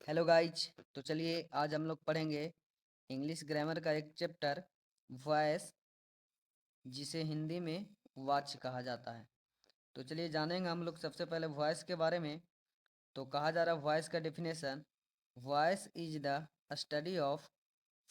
Hello guys. तो चलिए आज हम लोग पढ़ेंगे इंग्लिश ग्रामर का एक चैप्टर वॉइस, जिसे हिंदी में वाच कहा जाता है। तो चलिए जानेंगे हम लोग सबसे पहले वॉइस के बारे में। तो कहा जा रहा है वॉइस का definition, voice is the study of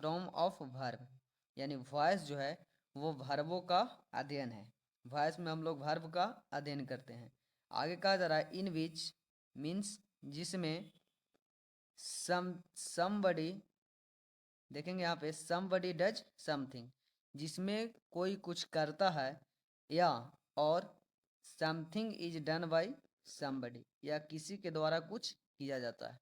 from of verb, यानी वॉइस जो है वो वर्बों का अध्ययन है। वॉइस में हम लोग वर्ब का अध्ययन करते हैं। आगे कहा जा रहा है इन विच मीन्स, जिसमें somebody, देखेंगे यहाँ पे somebody does something, जिसमें कोई कुछ करता है, या और something is done by somebody, या किसी के द्वारा कुछ किया जाता है।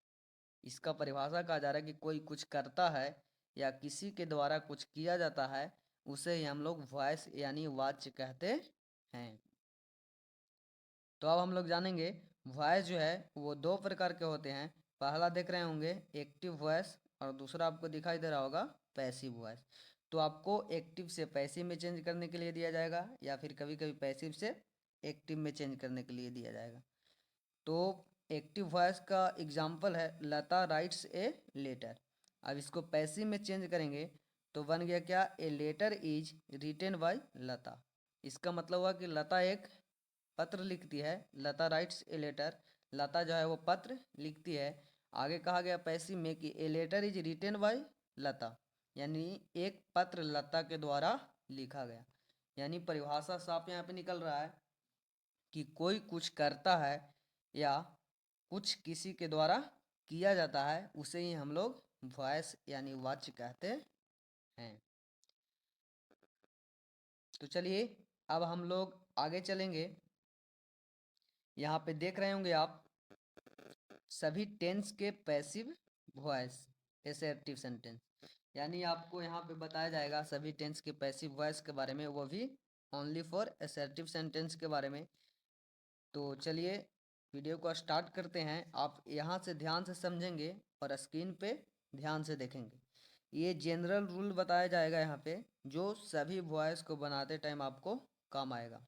इसका परिभाषा कहा जा रहा है कि कोई कुछ करता है या किसी के द्वारा कुछ किया जाता है, उसे ही हम लोग वॉइस यानी वाच्य कहते हैं। तो अब हम लोग जानेंगे वॉइस जो है वो दो प्रकार के होते हैं। पहला देख रहे होंगे एक्टिव वॉइस, और दूसरा आपको दिखाई दे रहा होगा पैसिव वॉइस। तो आपको एक्टिव से पैसिव में चेंज करने के लिए दिया जाएगा, या फिर कभी कभी पैसिव से एक्टिव में चेंज करने के लिए दिया जाएगा। तो एक्टिव वॉइस का एग्जाम्पल है लता राइट्स ए लेटर। अब इसको पैसिव में चेंज करेंगे तो बन गया क्या, a letter is written by Lata. इसका मतलब हुआ कि लता एक पत्र लिखती है, लता राइट्स ए लेटर, लता जो है वो पत्र लिखती है। आगे कहा गया पैसिव में कि a letter is written by Lata, यानी एक पत्र लता के द्वारा लिखा गया। यानी परिभाषा साफ यहाँ पे निकल रहा है कि कोई कुछ करता है या कुछ किसी के द्वारा किया जाता है, उसे ही हम लोग वॉइस यानी वाच्य कहते हैं। तो चलिए अब हम लोग आगे चलेंगे। यहाँ पे देख रहे होंगे आप सभी टेंस के पैसिव वॉइस एसर्टिव सेंटेंस, यानी आपको यहाँ पे बताया जाएगा सभी टेंस के पैसिव वॉइस के बारे में, वो भी ओनली फॉर एसर्टिव सेंटेंस के बारे में। तो चलिए वीडियो को स्टार्ट करते हैं। आप यहाँ से ध्यान से समझेंगे और स्क्रीन पे ध्यान से देखेंगे। ये जनरल रूल बताया जाएगा यहाँ पे, जो सभी वॉइस को बनाते टाइम आपको काम आएगा।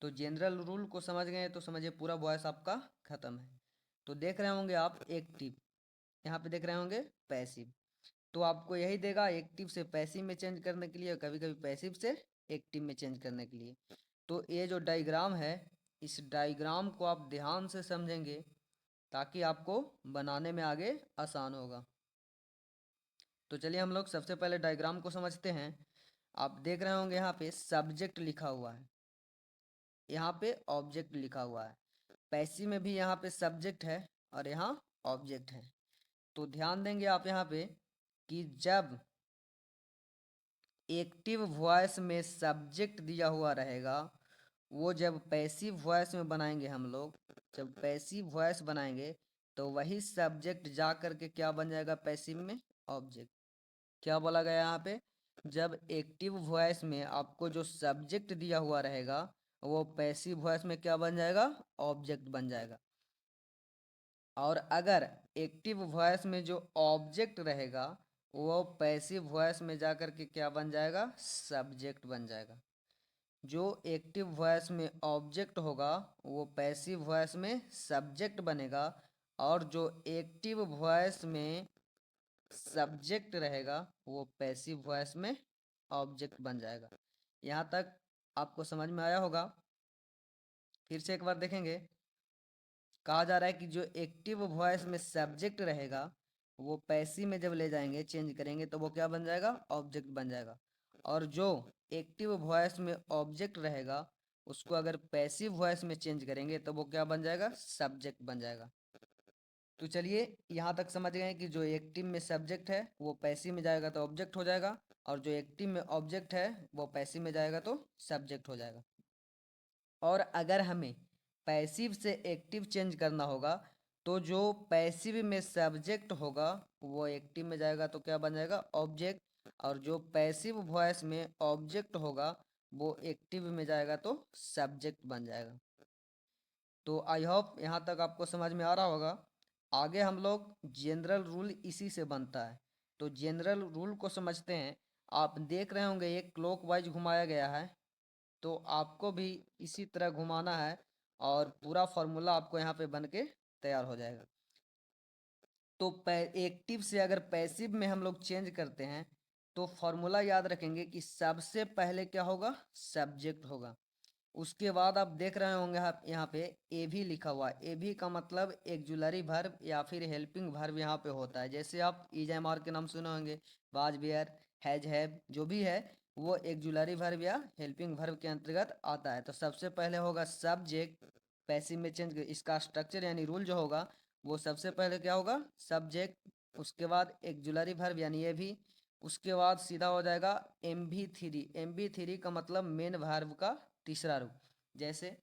तो जनरल रूल को समझ गए तो समझिए पूरा वॉइस आपका खत्म है। तो देख रहे होंगे आप एक्टिव, यहाँ पे देख रहे होंगे पैसिव। तो आपको यही देगा एक्टिव से पैसिव में चेंज करने के लिए, कभी कभी पैसिव से एक्टिव में चेंज करने के लिए। तो ये जो डायग्राम है, इस डायग्राम को आप ध्यान से समझेंगे ताकि आपको बनाने में आगे आसान होगा। तो चलिए हम लोग सबसे पहले डायग्राम को समझते हैं। आप देख रहे होंगे यहाँ पे सब्जेक्ट लिखा हुआ है, यहाँ पे ऑब्जेक्ट लिखा हुआ है। पैसिव में भी यहाँ पे सब्जेक्ट है और यहाँ ऑब्जेक्ट है। तो ध्यान देंगे आप यहाँ पे कि जब एक्टिव वॉइस में सब्जेक्ट दिया हुआ रहेगा, वो जब पैसिव वॉइस में बनाएंगे हम लोग, जब पैसिव वॉइस बनाएंगे तो वही सब्जेक्ट जा करके क्या बन जाएगा पैसिव में, ऑब्जेक्ट। क्या बोला गया यहाँ पे, जब एक्टिव वॉइस में आपको जो सब्जेक्ट दिया हुआ रहेगा वो पैसिव वॉइस में क्या बन जाएगा, ऑब्जेक्ट बन जाएगा। और अगर एक्टिव वॉइस में जो ऑब्जेक्ट रहेगा वो पैसिव वॉइस में जाकर के क्या बन जाएगा, सब्जेक्ट बन जाएगा। जो एक्टिव वॉइस में ऑब्जेक्ट होगा वो पैसिव वॉइस में सब्जेक्ट बनेगा, और जो एक्टिव वॉइस में सब्जेक्ट रहेगा वो पैसिव वॉइस में ऑब्जेक्ट बन जाएगा। यहाँ तक आपको समझ में आया होगा। फिर से एक बार देखेंगे। कहा जा रहा है कि जो एक्टिव वॉइस में सब्जेक्ट रहेगा वो पैसिव में जब ले जाएंगे चेंज करेंगे तो वो क्या बन जाएगा, ऑब्जेक्ट बन जाएगा। और जो एक्टिव वॉइस में ऑब्जेक्ट रहेगा उसको अगर पैसिव वॉइस में चेंज करेंगे तो वो क्या बन जाएगा, सब्जेक्ट बन जाएगा। तो चलिए यहाँ तक समझ गए कि जो एक्टिव में सब्जेक्ट है वो पैसिव में जाएगा तो ऑब्जेक्ट हो जाएगा, और जो एक्टिव में ऑब्जेक्ट है वो पैसिव में जाएगा तो सब्जेक्ट हो जाएगा। और अगर हमें पैसिव से एक्टिव चेंज करना होगा तो जो पैसिव में सब्जेक्ट होगा वो एक्टिव में जाएगा तो क्या बन जाएगा, ऑब्जेक्ट। और जो पैसिव वॉइस में ऑब्जेक्ट होगा वो एक्टिव में जाएगा तो सब्जेक्ट बन जाएगा। तो आई होप यहाँ तक आपको समझ में आ रहा होगा। आगे हम लोग जनरल रूल इसी से बनता है। तो जनरल रूल को समझते हैं। आप देख रहे होंगे एक क्लॉकवाइज घुमाया गया है, तो आपको भी इसी तरह घुमाना है और पूरा फॉर्मूला आपको यहाँ पे बन के तैयार हो जाएगा। तो एक्टिव से अगर पैसिव में हम लोग चेंज करते हैं तो फॉर्मूला याद रखेंगे कि सबसे पहले क्या होगा, सब्जेक्ट होगा। उसके बाद आप देख रहे होंगे आप यहाँ पे ए भी लिखा हुआ है। ए भी का मतलब एक्जुलरी वर्ब या फिर हेल्पिंग वर्ब यहाँ पे होता है। जैसे आप इज एम आर के नाम सुने होंगे, वाज वेयर हैज हैव, जो भी है वो एक्जुलरी वर्ब या हेल्पिंग वर्ब के अंतर्गत आता है। तो सबसे पहले होगा सब्जेक्ट, पैसिव में चेंज। इसका स्ट्रक्चर यानी रूल जो होगा वो सबसे पहले क्या होगा, सब्जेक्ट, उसके बाद एक्जुलरी वर्ब यानी ये भी, उसके बाद सीधा हो जाएगा एम भी थ्री। एम भी थ्री का मतलब मेन वर्ब का तीसरा रूप। जैसे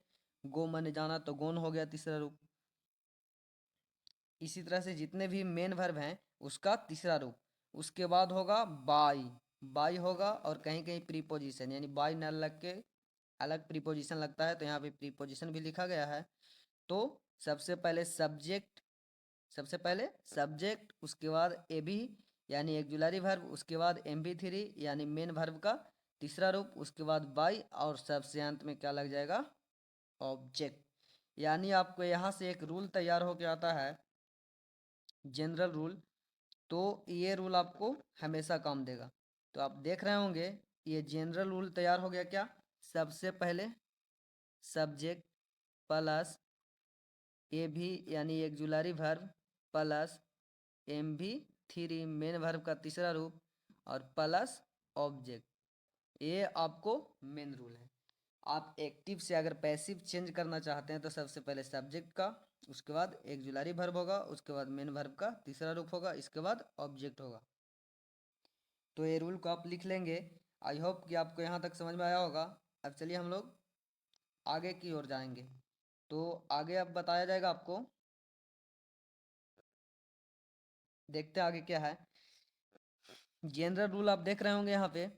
गो मन जाना तो गोन हो गया तीसरा रूप। इसी तरह से जितने भी मेन वर्ब हैं उसका तीसरा रूप। उसके बाद होगा बाई, बाई होगा, और कहीं कहीं प्रीपोजिशन यानी बाई न लग के अलग प्रीपोजिशन लगता है, तो यहाँ पे प्रीपोजिशन भी लिखा गया है। तो सबसे पहले सब्जेक्ट, सबसे पहले सब्जेक्ट, उसके बाद ए बी यानी एक्जुलरी वर्ब, उसके बाद एम बी थ्री यानी मेन वर्ब का तीसरा रूप, उसके बाद बाई, और सबसे अंत में क्या लग जाएगा, ऑब्जेक्ट। यानी आपको यहाँ से एक रूल तैयार होके आता है, जनरल रूल। तो ये रूल आपको हमेशा काम देगा। तो आप देख रहे होंगे ये जनरल रूल तैयार हो गया क्या, सबसे पहले सब्जेक्ट प्लस ए भी यानी एक्जुलरी वर्ब प्लस एम भी थ्री मेन वर्ब का तीसरा रूप और प्लस ऑब्जेक्ट। ये आपको मेन रूल है। आप एक्टिव से अगर पैसिव चेंज करना चाहते हैं तो सबसे पहले सब्जेक्ट का, उसके बाद एक्जुलरी वर्ब होगा, उसके बाद मेन वर्ब का तीसरा रूप होगा, इसके बाद ऑब्जेक्ट होगा। तो ये रूल को आप लिख लेंगे। आई होप कि आपको यहाँ तक समझ में आया होगा। अब चलिए हम लोग आगे की ओर जाएंगे। तो आगे अब बताया जाएगा आपको, देखते हैं आगे क्या है। जनरल रूल आप देख रहे होंगे यहाँ पे,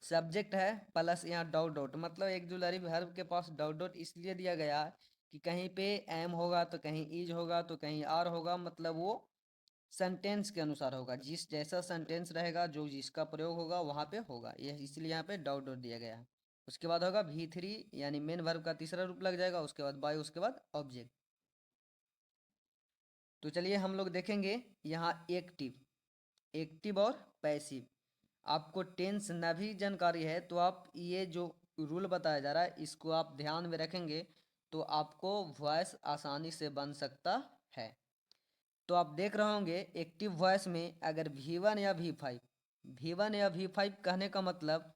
सब्जेक्ट है प्लस यहाँ डॉट डॉट, मतलब एक्जुलरी वर्ब के पास डॉट डॉट इसलिए दिया गया है कि कहीं पे एम होगा तो कहीं इज होगा तो कहीं आर होगा, मतलब वो सेंटेंस के अनुसार होगा, जिस जैसा सेंटेंस रहेगा जो जिसका प्रयोग होगा वहाँ पे होगा, ये इसलिए यहाँ पे डॉट डॉट दिया गया है। उसके बाद होगा भी थ्री यानी मेन वर्ब का तीसरा रूप लग जाएगा, उसके बाद बाय, उसके बाद ऑब्जेक्ट। तो चलिए हम लोग देखेंगे यहाँ एक्टिव, एक्टिव और पैसिव। आपको टेंस न भी जानकारी है तो आप ये जो रूल बताया जा रहा है इसको आप ध्यान में रखेंगे तो आपको वॉइस आसानी से बन सकता है। तो आप देख रहे होंगे एक्टिव वॉइस में अगर V1 या V5, V1 या V5 कहने का मतलब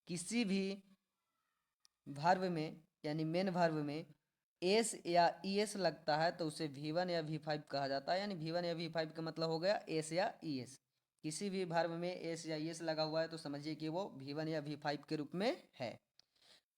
किसी भी वर्ब में यानी मेन वर्ब में एस या ई एस लगता है तो उसे V1 या V5 कहा जाता है। यानी V1 या V5 का मतलब हो गया एस या ई एस। किसी भी वर्ब में एस या ई एस लगा हुआ है तो समझिए कि वो V1 या V5 के रूप में है।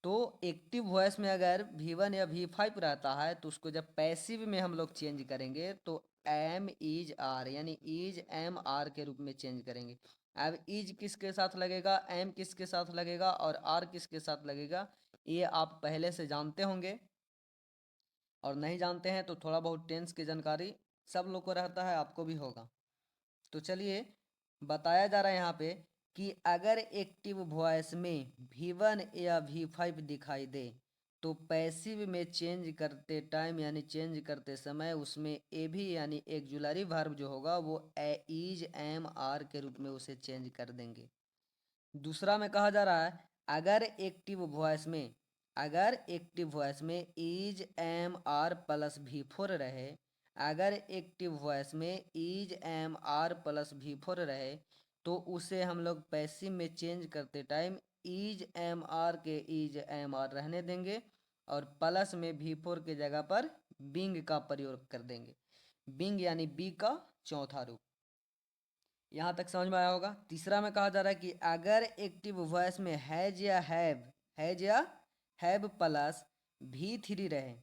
तो एक्टिव वॉइस में अगर V1 या V5 रहता है तो उसको जब पैसिव में हम लोग चेंज करेंगे तो एम इज आर यानी इज एम आर के रूप में चेंज करेंगे। अब इज किसके साथ लगेगा, एम किसके साथ लगेगा और आर किसके साथ लगेगा, ये आप पहले से जानते होंगे, और नहीं जानते हैं तो थोड़ा बहुत टेंस की जानकारी सब लोग को रहता है, आपको भी होगा। तो चलिए बताया जा रहा है यहाँ पे कि अगर एक्टिव वॉइस में V1 या V5 दिखाई दे तो पैसिव में चेंज करते टाइम यानी चेंज करते समय उसमें ए भी यानी एक्जुलरी वर्ब जो होगा वो इज एम आर के रूप में उसे चेंज कर देंगे। दूसरा में कहा जा रहा है अगर एक्टिव वॉइस में, अगर एक्टिव वॉइस में is am are plus V4 रहे, अगर एक्टिव वॉइस में is am are plus V4 रहे तो उसे हम लोग पैसिव में चेंज करते टाइम इज एम आर के इज एम आर रहने देंगे और प्लस में V4 के जगह पर बिंग का प्रयोग कर देंगे। बिंग यानी बी का चौथा रूप। यहाँ तक समझ में आया होगा। तीसरा में कहा जा रहा है कि अगर एक्टिव वॉइस में हैज या हैव, हैज या हैव प्लस V3 रहे,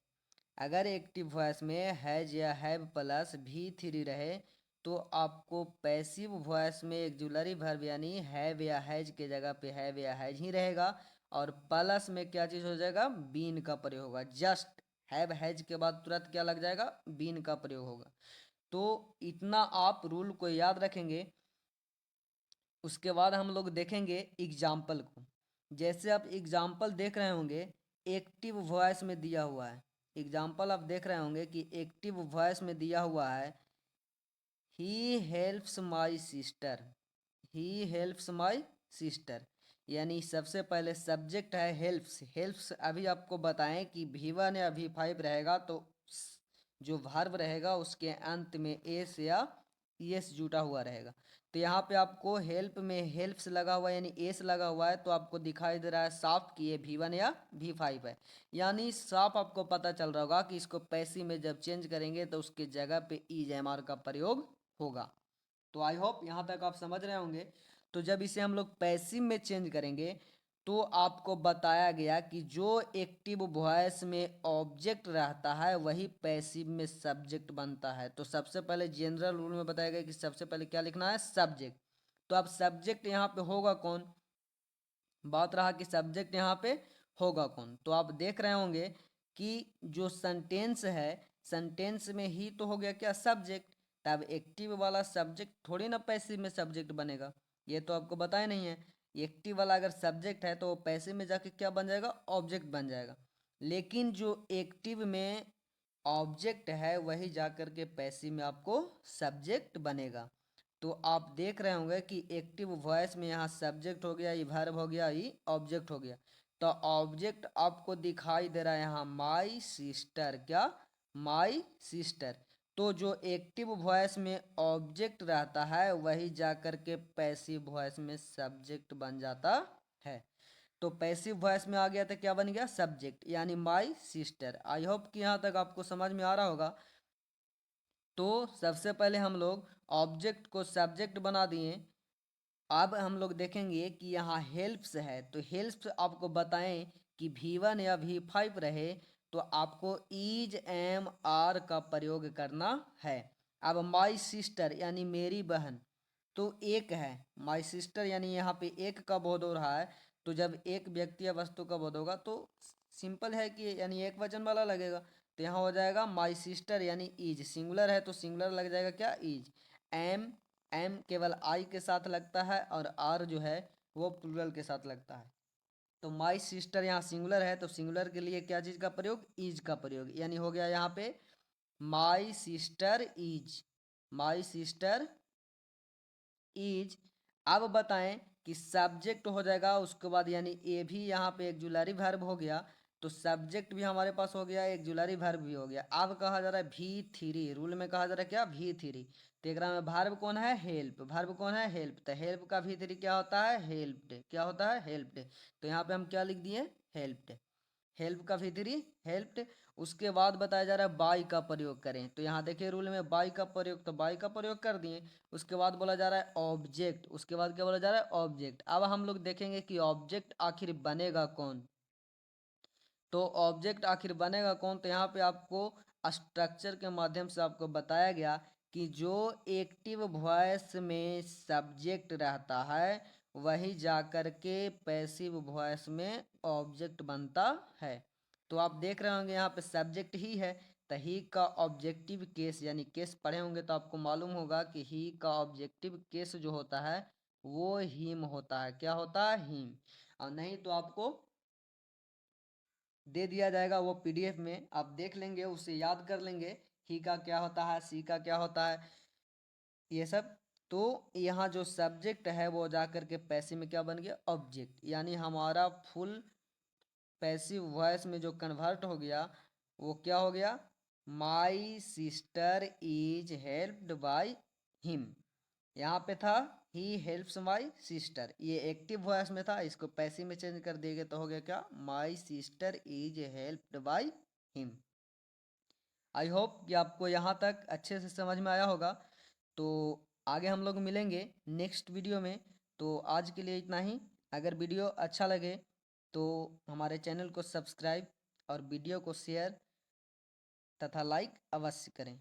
अगर एक्टिव वॉइस में हैज या हैव प्लस V3 रहे तो आपको पैसिव वॉइस में एक्जुलरी वर्ब यानी हैव या हैज के जगह पे हैव या हैज ही रहेगा और प्लस में क्या चीज़ हो जाएगा, बीन का प्रयोग होगा। जस्ट हैव हैज के बाद तुरंत क्या लग जाएगा, बीन का प्रयोग होगा। तो इतना आप रूल को याद रखेंगे। उसके बाद हम लोग देखेंगे एग्जाम्पल को। जैसे आप एग्जाम्पल देख रहे होंगे एक्टिव वॉइस में दिया हुआ है, एग्जाम्पल आप देख रहे होंगे कि एक्टिव वॉइस में दिया हुआ है he helps my sister, he helps my sister, यानी सबसे पहले सब्जेक्ट है हेल्प्स। हेल्प्स अभी आपको बताएं कि V1 या V5 रहेगा तो जो वर्ब रहेगा उसके अंत में एस या एस जुटा हुआ रहेगा। तो यहाँ पे आपको हेल्प में हेल्प्स लगा हुआ है यानी एस लगा हुआ है, तो आपको दिखाई दे रहा है साफ कि ये V1 या V5 है। यानी साफ आपको पता चल रहा होगा कि इसको पैसिव में जब चेंज करेंगे तो उसकी जगह पे इज एम आर का प्रयोग होगा। तो आई होप यहाँ तक आप समझ रहे होंगे। तो जब इसे हम लोग पैसिव में चेंज करेंगे तो आपको बताया गया कि जो एक्टिव वॉइस में ऑब्जेक्ट रहता है वही पैसिव में सब्जेक्ट बनता है। तो सबसे पहले जनरल रूल में बताया गया कि सबसे पहले क्या लिखना है, सब्जेक्ट। तो अब सब्जेक्ट यहाँ पे होगा कौन, बात रहा कि सब्जेक्ट यहाँ पे होगा कौन। तो आप देख रहे होंगे कि जो सेंटेंस है, सेंटेंस में ही तो हो गया क्या, सब्जेक्ट। तब एक्टिव वाला सब्जेक्ट थोड़ी ना पैसिव में सब्जेक्ट बनेगा, ये तो आपको बताया नहीं है। एक्टिव वाला अगर सब्जेक्ट है तो वो पैसिव में जाके क्या बन जाएगा, ऑब्जेक्ट बन जाएगा। लेकिन जो एक्टिव में ऑब्जेक्ट है वही जाकर के पैसिव में आपको सब्जेक्ट बनेगा। तो आप देख रहे होंगे कि एक्टिव वॉइस में यहाँ सब्जेक्ट हो गया, ये वर्ब हो गया, ये ऑब्जेक्ट हो गया। तो ऑब्जेक्ट आपको दिखाई दे रहा है यहाँ माई सिस्टर, क्या, माई सिस्टर। तो जो एक्टिव वॉइस में ऑब्जेक्ट रहता है वही जाकर के पैसिव वॉइस में सब्जेक्ट बन जाता है। तो पैसिव वॉइस में आ गया तो क्या बन गया, सब्जेक्ट, यानी माई सिस्टर। आई होप कि यहाँ तक आपको समझ में आ रहा होगा। तो सबसे पहले हम लोग ऑब्जेक्ट को सब्जेक्ट बना दिए। अब हम लोग देखेंगे कि यहाँ हेल्प्स है, तो हेल्प्स आपको बताएं कि V1 या V5 रहे तो आपको इज एम आर का प्रयोग करना है। अब माई सिस्टर यानी मेरी बहन, तो एक है, माई सिस्टर यानी यहाँ पे एक का बोध हो रहा है। तो जब एक व्यक्ति या वस्तु का बोध होगा तो सिंपल है कि यानी एक वचन वाला लगेगा। तो यहाँ हो जाएगा माई सिस्टर यानी इज, सिंगुलर है तो सिंगुलर लग जाएगा क्या, इज। एम, एम केवल आई के साथ लगता है और आर जो है वो प्लूरल के साथ लगता है। तो माई सिस्टर यहाँ सिंगुलर है तो सिंगुलर के लिए क्या चीज़ का प्रयोग, इज का प्रयोग, यानी हो गया यहाँ पे my sister is, my sister is. अब बताएं कि सब्जेक्ट हो जाएगा उसके बाद, यानी ये भी यहाँ पे एक जुलरी वर्ब हो गया। तो सब्जेक्ट भी हमारे पास हो गया, एक जुलरी वर्ब भी हो गया। अब कहा जा रहा है V3, रूल में कहा जा रहा है क्या, V3। तो एक में वर्ब कौन है, हेल्प, वर्ब कौन है, हेल्प। तो हेल्प का V3 क्या होता है, हेल्प्ड, क्या होता है, हेल्प्ड। तो यहाँ पे हम क्या लिख दिए, हेल्प्ड, हेल्प का V3 हेल्प्ड। उसके बाद बताया जा रहा है बाई का प्रयोग करें। तो यहाँ देखिए रूल में बाई का प्रयोग, तो बाई का प्रयोग कर दिए। उसके बाद बोला जा रहा है ऑब्जेक्ट, उसके बाद क्या बोला जा रहा है, ऑब्जेक्ट। अब हम लोग देखेंगे कि ऑब्जेक्ट आखिर बनेगा कौन। तो ऑब्जेक्ट आखिर बनेगा कौन, तो यहाँ पे आपको स्ट्रक्चर के माध्यम से आपको बताया गया कि जो एक्टिव वॉइस में सब्जेक्ट रहता है वही जाकर के पैसिव वॉइस में ऑब्जेक्ट बनता है। तो आप देख रहे होंगे यहाँ पे सब्जेक्ट ही है, तो ही का ऑब्जेक्टिव केस यानी केस पढ़े होंगे तो आपको मालूम होगा कि ही का ऑब्जेक्टिव केस जो होता है वो हिम होता है, क्या होता है, हिम। और नहीं तो आपको दे दिया जाएगा वो PDF में, आप देख लेंगे, उसे याद कर लेंगे, ही का क्या होता है, सी का क्या होता है, ये सब। तो यहाँ जो सब्जेक्ट है वो जाकर के पैसिव में क्या बन गया, ऑब्जेक्ट, यानी हमारा फुल पैसिव वॉइस में जो कन्वर्ट हो गया वो क्या हो गया, my sister is helped by him. यहाँ पे था ही हेल्प्स माई सिस्टर, ये एक्टिव वॉइस में था, इसको पैसिव में चेंज कर दिए तो हो गया क्या, my sister is helped by him. I hope कि आपको यहाँ तक अच्छे से समझ में आया होगा। तो आगे हम लोग मिलेंगे नेक्स्ट वीडियो में। तो आज के लिए इतना ही। अगर वीडियो अच्छा लगे तो हमारे चैनल को सब्सक्राइब और वीडियो को शेयर तथा लाइक अवश्य करें।